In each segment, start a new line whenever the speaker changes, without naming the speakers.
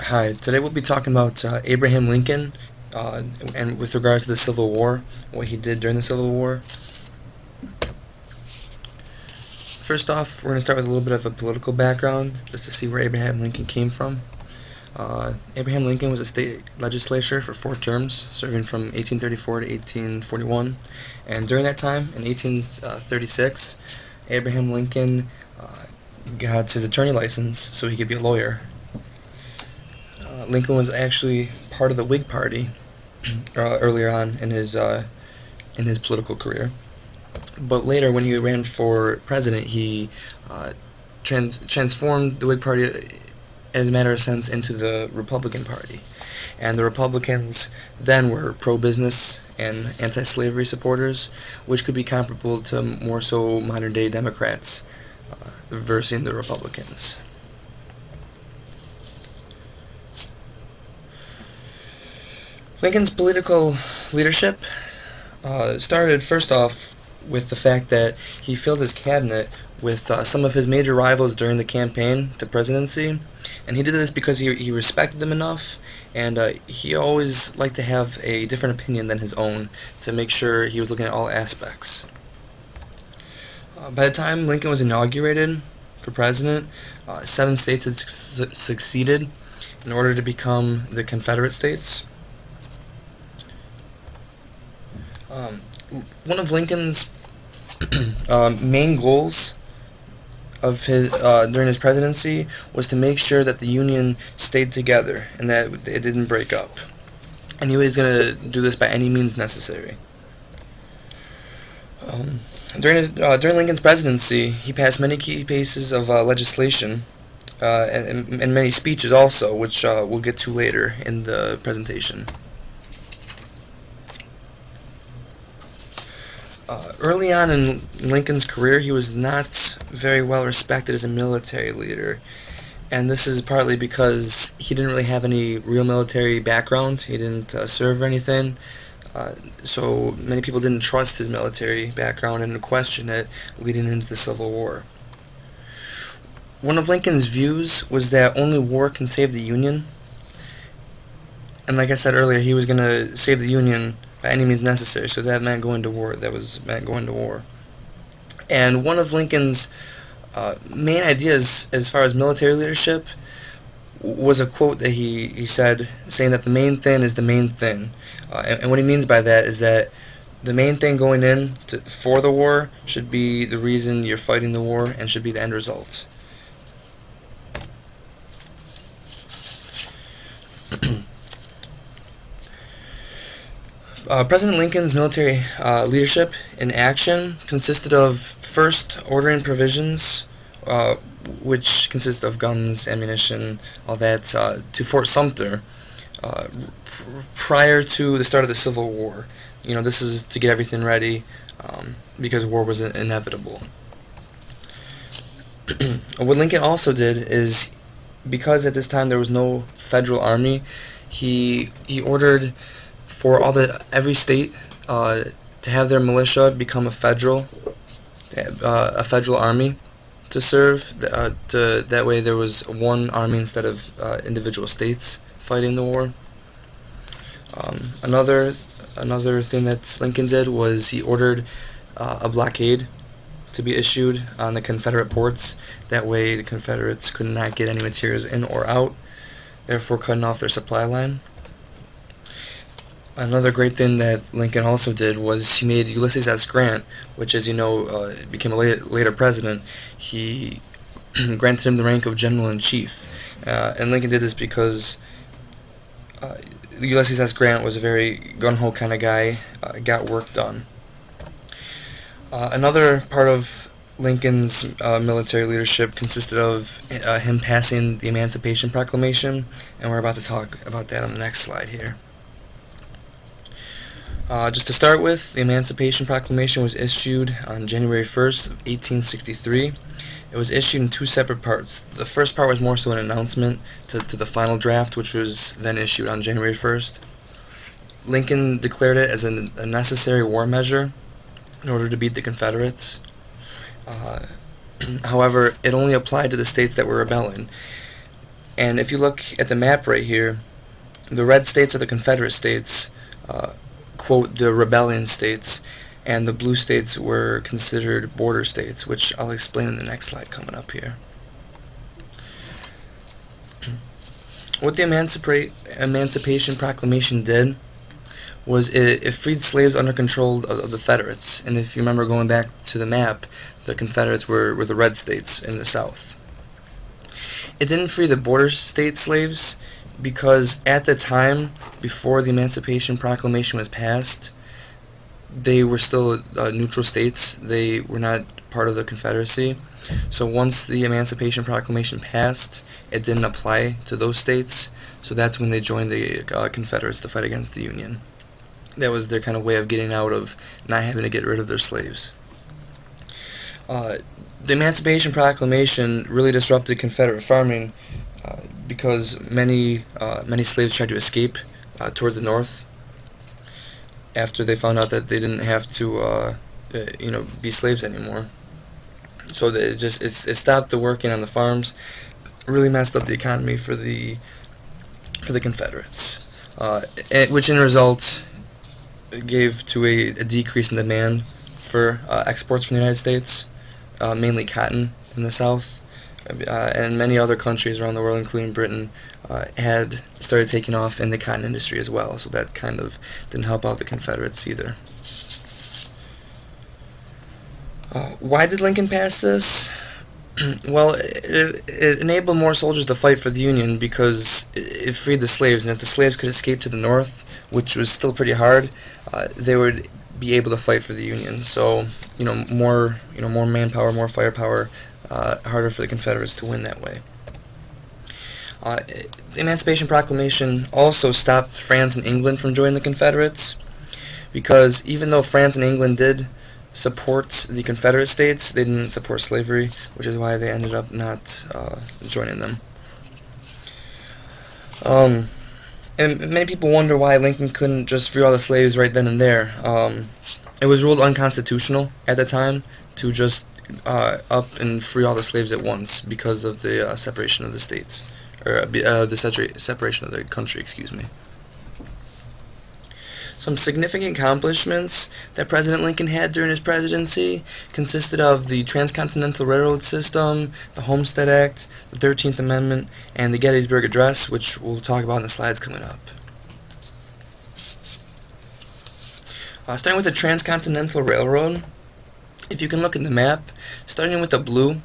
Hi, today we'll be talking about Abraham Lincoln and with regards to the Civil War, what he did during the Civil War. First off, we're going to start with a little bit of a political background just to see where Abraham Lincoln came from. Abraham Lincoln was a state legislature for 4 terms, serving from 1834 to 1841. And during that time, in 1836, Abraham Lincoln got his attorney license so he could be a lawyer. Lincoln was actually part of the Whig Party earlier on in his political career, but later when he ran for president, he transformed the Whig Party, as a matter of sense, into the Republican Party, and the Republicans then were pro-business and anti-slavery supporters, which could be comparable to more so modern-day Democrats versus the Republicans. Lincoln's political leadership started first off with the fact that he filled his cabinet with some of his major rivals during the campaign to presidency, and he did this because he respected them enough, and he always liked to have a different opinion than his own to make sure he was looking at all aspects. By the time Lincoln was inaugurated for president, 7 states had succeeded in order to become the Confederate States. One of Lincoln's main goals of his during his presidency was to make sure that the Union stayed together and that it didn't break up. And he was going to do this by any means necessary. During Lincoln's presidency, he passed many key pieces of legislation and many speeches also, which we'll get to later in the presentation. Early on in Lincoln's career, he was not very well respected as a military leader, and this is partly because he didn't really have any real military background. He didn't serve or anything, so many people didn't trust his military background and questioned it leading into the Civil War. One of Lincoln's views was that only war can save the Union, and like I said earlier, he was going to save the Union by any means necessary, so that meant going to war. And one of Lincoln's main ideas as far as military leadership was a quote that he said, saying that the main thing is the main thing. And what he means by that is that the main thing going in for the war should be the reason you're fighting the war and should be the end result. President Lincoln's military leadership in action consisted of first ordering provisions, which consist of guns, ammunition, all that, to Fort Sumter prior to the start of the Civil War. You know, this is to get everything ready because war was inevitable. What Lincoln also did is, because at this time there was no federal army, he ordered for every state to have their militia become a federal army to serve. That way there was one army instead of individual states fighting the war. Another thing that Lincoln did was he ordered a blockade to be issued on the Confederate ports. That way the Confederates could not get any materials in or out, therefore cutting off their supply line. Another great thing that Lincoln also did was he made Ulysses S. Grant, which, as you know, became a later president. He granted him the rank of General-in-Chief. And Lincoln did this because Ulysses S. Grant was a very gung-ho kind of guy, got work done. Another part of Lincoln's military leadership consisted of him passing the Emancipation Proclamation, and we're about to talk about that on the next slide here. Just to start with, the Emancipation Proclamation was issued on January 1st, 1863. It was issued in 2 separate parts. The first part was more so an announcement to the final draft, which was then issued on January 1st. Lincoln declared it as a necessary war measure in order to beat the Confederates. However, it only applied to the states that were rebelling. And if you look at the map right here, the red states are the Confederate states, quote, the rebellion states, and the blue states were considered border states, which I'll explain in the next slide coming up here. What the Emancipation Proclamation did was it freed slaves under control of the Confederates. And if you remember going back to the map, the Confederates were the red states in the South. It didn't free the border state slaves because at the time, before the Emancipation Proclamation was passed, they were still neutral states. They were not part of the Confederacy. So once the Emancipation Proclamation passed, it didn't apply to those states. So that's when they joined the Confederates to fight against the Union. That was their kind of way of getting out of not having to get rid of their slaves. The Emancipation Proclamation really disrupted Confederate farming because many slaves tried to escape towards the north after they found out that they didn't have to be slaves anymore. So it stopped the working on the farms, really messed up the economy for the Confederates, which in result gave to a decrease in demand for exports from the United States, mainly cotton in the South, and many other countries around the world, including Britain, had started taking off in the cotton industry as well, so that kind of didn't help out the Confederates either. Why did Lincoln pass this? Well, it enabled more soldiers to fight for the Union because it freed the slaves, and if the slaves could escape to the north, which was still pretty hard, they would be able to fight for the Union. So, more manpower, more firepower, harder for the Confederates to win that way. The Emancipation Proclamation also stopped France and England from joining the Confederates, because even though France and England did support the Confederate states, they didn't support slavery, which is why they ended up not joining them. And many people wonder why Lincoln couldn't just free all the slaves right then and there. It was ruled unconstitutional at the time to just up and free all the slaves at once because of the separation of the states, or the separation of the country, excuse me. Some significant accomplishments that President Lincoln had during his presidency consisted of the Transcontinental Railroad System, the Homestead Act, the 13th Amendment, and the Gettysburg Address, which we'll talk about in the slides coming up. Starting with the Transcontinental Railroad, if you can look at the map, starting with the blue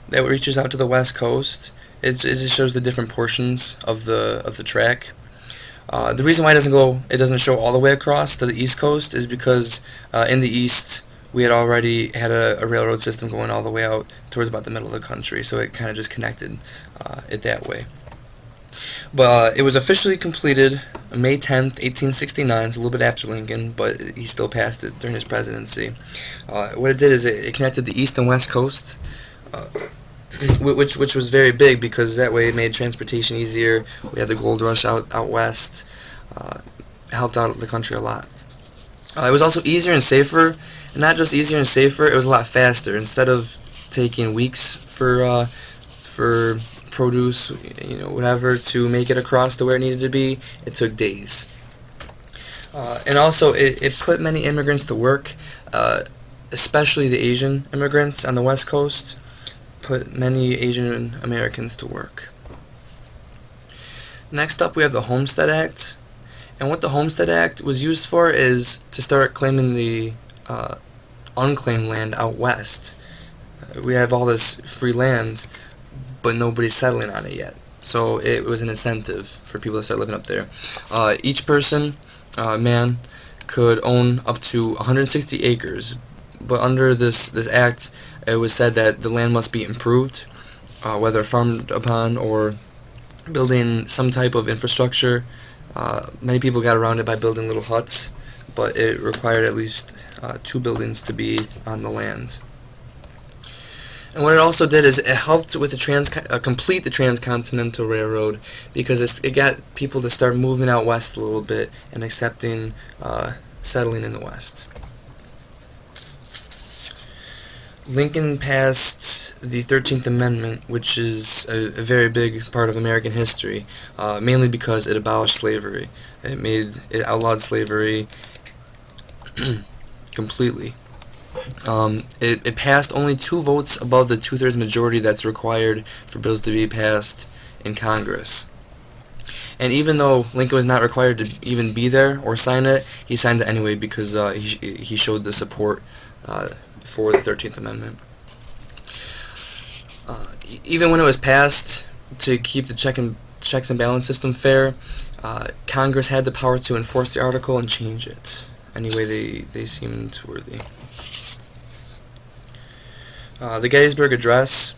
that reaches out to the west coast, it just shows the different portions of the track. The reason why it doesn't show all the way across to the east coast is because in the east we had already had a railroad system going all the way out towards about the middle of the country, so it kind of just connected it that way. But it was officially completed May 10th, 1869, so a little bit after Lincoln, but he still passed it during his presidency. What it did is it connected the east and west coast, which was very big because that way it made transportation easier. We had the gold rush out west, helped out the country a lot. It was also easier and safer, and not just easier and safer, it was a lot faster. Instead of taking weeks for produce, whatever, to make it across to where it needed to be, it took days. And also it put many immigrants to work, especially the Asian immigrants on the west coast. Put many Asian Americans to work. Next up we have the Homestead Act, and what the Homestead Act was used for is to start claiming the unclaimed land out west. We have all this free land, but nobody's settling on it yet, so it was an incentive for people to start living up there. Each person, man, could own up to 160 acres, but under this act, it was said that the land must be improved, whether farmed upon or building some type of infrastructure. Many people got around it by building little huts, but it required at least 2 buildings to be on the land. And what it also did is it helped with complete the Transcontinental Railroad, because it got people to start moving out west a little bit and accepting settling in the west. Lincoln passed the 13th Amendment, which is a very big part of American history, mainly because it abolished slavery. It outlawed slavery completely. It passed only 2 votes above the 2/3 majority that's required for bills to be passed in Congress. And even though Lincoln was not required to even be there or sign it, he signed it anyway because he showed the support for the 13th Amendment. Even when it was passed to keep the checks and balance system fair, Congress had the power to enforce the article and change it any way they seemed worthy. The Gettysburg Address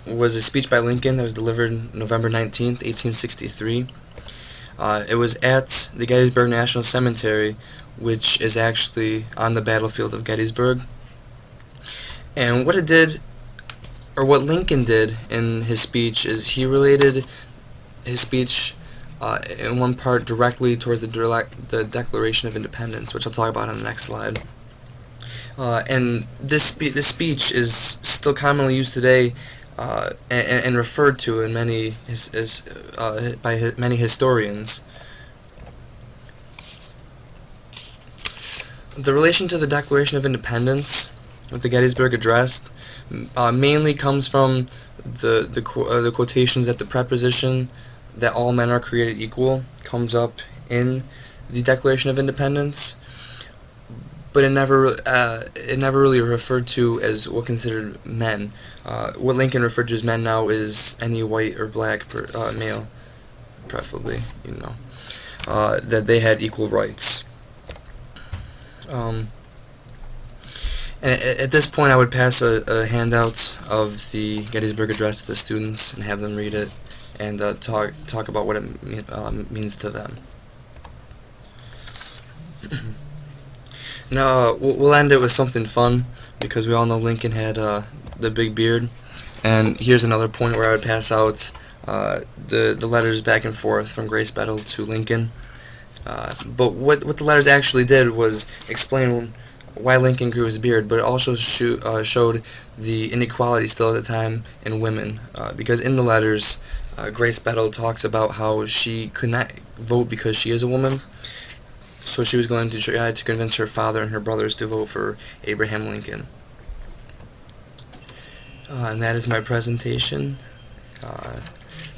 was a speech by Lincoln that was delivered November 19th, 1863. It was at the Gettysburg National Cemetery, which is actually on the battlefield of Gettysburg. And what it did, or what Lincoln did in his speech, is he related his speech in one part directly towards the Declaration of Independence, which I'll talk about on the next slide. And this speech is still commonly used today and referred to in by many historians. The relation to the Declaration of Independence with the Gettysburg Address mainly comes from the quotations that the preposition that all men are created equal comes up in the Declaration of Independence, but it never really referred to as what considered men. What Lincoln referred to as men now is any white or black male, preferably, that they had equal rights. And at this point, I would pass a handout of the Gettysburg Address to the students and have them read it and talk about what it means to them. Now, we'll end it with something fun, because we all know Lincoln had the big beard. And here's another point where I would pass out the letters back and forth from Grace Bettle to Lincoln. But what the letters actually did was explain why Lincoln grew his beard, but it also showed the inequality still at the time in women. Because in the letters, Grace Bettle talks about how she could not vote because she is a woman, so she was going to try to convince her father and her brothers to vote for Abraham Lincoln. And that is my presentation.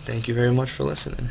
Thank you very much for listening.